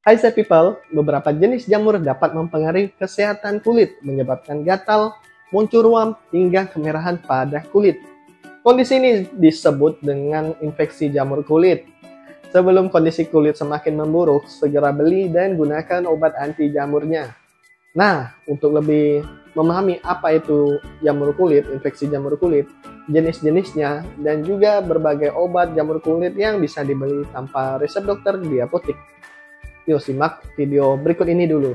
Hai Set People, beberapa jenis jamur dapat mempengaruhi kesehatan kulit, menyebabkan gatal, muncul ruam, hingga kemerahan pada kulit. Kondisi ini disebut dengan infeksi jamur kulit. Sebelum kondisi kulit semakin memburuk, segera beli dan gunakan obat anti jamurnya. Nah, untuk lebih memahami apa itu jamur kulit, infeksi jamur kulit, jenis-jenisnya, dan juga berbagai obat jamur kulit yang bisa dibeli tanpa resep dokter di apotek. Yuk simak video berikut ini dulu.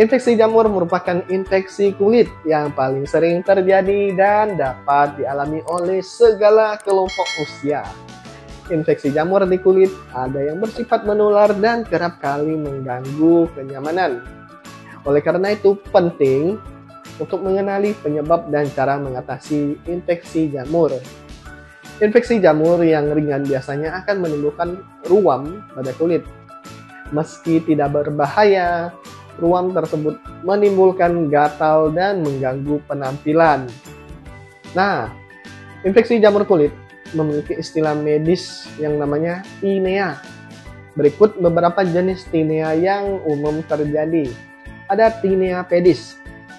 Infeksi jamur merupakan infeksi kulit yang paling sering terjadi dan dapat dialami oleh segala kelompok usia. Infeksi jamur di kulit ada yang bersifat menular dan kerap kali mengganggu kenyamanan. Oleh karena itu penting untuk mengenali penyebab dan cara mengatasi infeksi jamur. Infeksi jamur yang ringan biasanya akan menimbulkan ruam pada kulit. Meski tidak berbahaya, ruam tersebut menimbulkan gatal dan mengganggu penampilan. Nah, infeksi jamur kulit memiliki istilah medis yang namanya tinea. Berikut beberapa jenis tinea yang umum terjadi. Ada tinea pedis.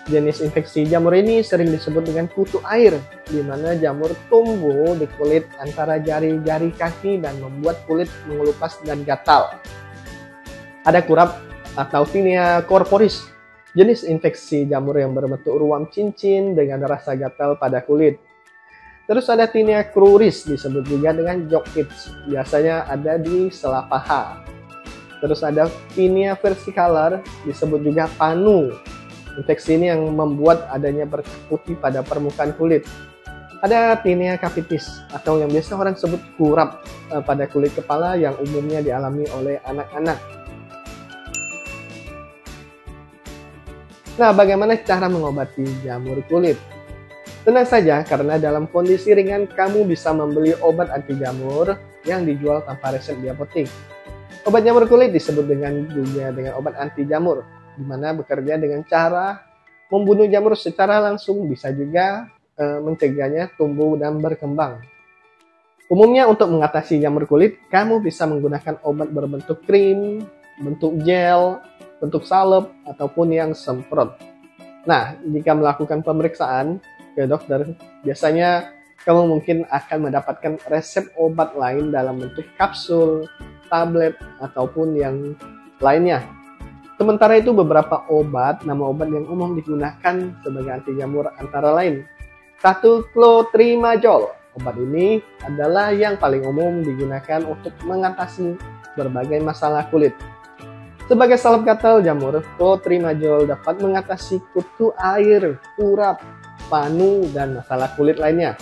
Jenis infeksi jamur ini sering disebut dengan kutu air, di mana jamur tumbuh di kulit antara jari-jari kaki dan membuat kulit mengelupas dan gatal. Ada kurap atau tinea corporis, jenis infeksi jamur yang berbentuk ruam cincin dengan rasa gatal pada kulit. Terus ada tinea cruris, disebut juga dengan jock itch, biasanya ada di sela paha. Terus ada tinea versicolor, disebut juga panu. Infeksi ini yang membuat adanya bercak putih pada permukaan kulit. Ada tinea capitis atau yang biasa orang sebut kurap pada kulit kepala yang umumnya dialami oleh anak-anak. Nah, bagaimana cara mengobati jamur kulit? Tenang saja, karena dalam kondisi ringan kamu bisa membeli obat anti jamur yang dijual tanpa resep di apotek. Obat jamur kulit disebut juga dengan obat anti jamur, di mana bekerja dengan cara membunuh jamur secara langsung, bisa juga mencegahnya tumbuh dan berkembang. Umumnya untuk mengatasi jamur kulit, kamu bisa menggunakan obat berbentuk krim, bentuk gel, bentuk salep, ataupun yang semprot. Nah, jika melakukan pemeriksaan ke dokter, biasanya kamu mungkin akan mendapatkan resep obat lain dalam bentuk kapsul, tablet, ataupun yang lainnya. Sementara itu beberapa obat, nama obat yang umum digunakan sebagai anti jamur antara lain. 1. Clotrimazole. Obat ini adalah yang paling umum digunakan untuk mengatasi berbagai masalah kulit. Sebagai salep gatal jamur, clotrimazole dapat mengatasi kutu air, kurap, panu, dan masalah kulit lainnya.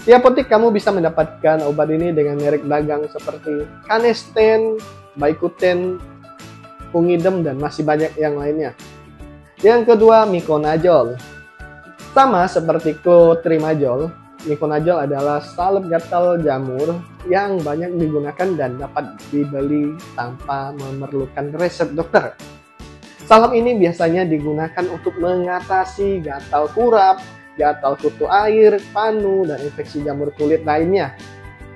Di apotek kamu bisa mendapatkan obat ini dengan merek dagang seperti Canesten, Vicodin, Fungidem, dan masih banyak yang lainnya. Yang kedua, miconazole. Sama seperti clotrimazole, miconazole adalah salep gatal jamur yang banyak digunakan dan dapat dibeli tanpa memerlukan resep dokter. Salep ini biasanya digunakan untuk mengatasi gatal kurap, gatal kutu air, panu, dan infeksi jamur kulit lainnya.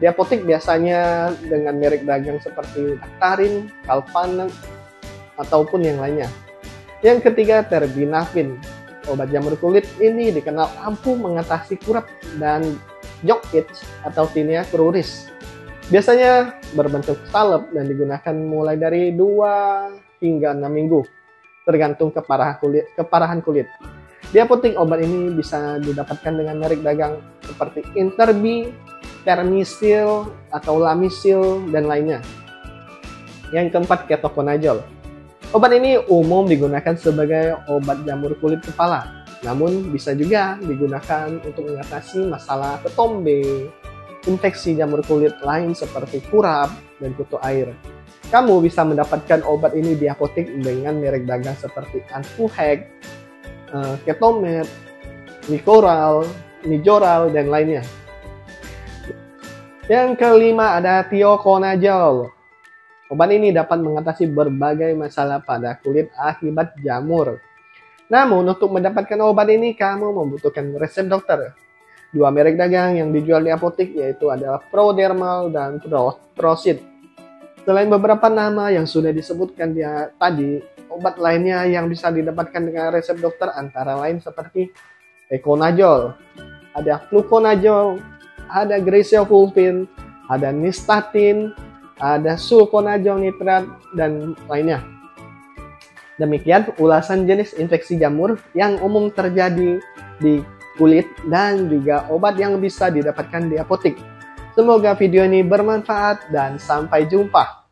Di apotek biasanya dengan merek dagang seperti Daktarin, Calpana, ataupun yang lainnya. Yang ketiga, terbinafin. Obat jamur kulit ini dikenal ampuh mengatasi kurap dan jock itch atau tinea cruris. Biasanya berbentuk salep dan digunakan mulai dari 2 hingga 6 minggu, tergantung keparahan kulit. Di apotek obat ini bisa didapatkan dengan merek dagang seperti Interbi, Termisil, atau Lamisil, dan lainnya. Yang keempat, ketoconazole. Obat ini umum digunakan sebagai obat jamur kulit kepala, namun bisa juga digunakan untuk mengatasi masalah ketombe, infeksi jamur kulit lain seperti kurap, dan kutu air. Kamu bisa mendapatkan obat ini di apotek dengan merek dagang seperti Anfuhec, Ketomed, Nicoral, Nijoral, dan lainnya. Yang kelima ada thioconazole. Obat ini dapat mengatasi berbagai masalah pada kulit akibat jamur. Namun, untuk mendapatkan obat ini, kamu membutuhkan resep dokter. Dua merek dagang yang dijual di apotek yaitu adalah Prodermal dan Prosit. Selain beberapa nama yang sudah disebutkan tadi, obat lainnya yang bisa didapatkan dengan resep dokter antara lain seperti Econazole, ada Fluconazole, ada Griseofulvin, ada Nystatin, ada Sulfonazole nitrat, dan lainnya. Demikian ulasan jenis infeksi jamur yang umum terjadi di kulit dan juga obat yang bisa didapatkan di apotek. Semoga video ini bermanfaat dan sampai jumpa.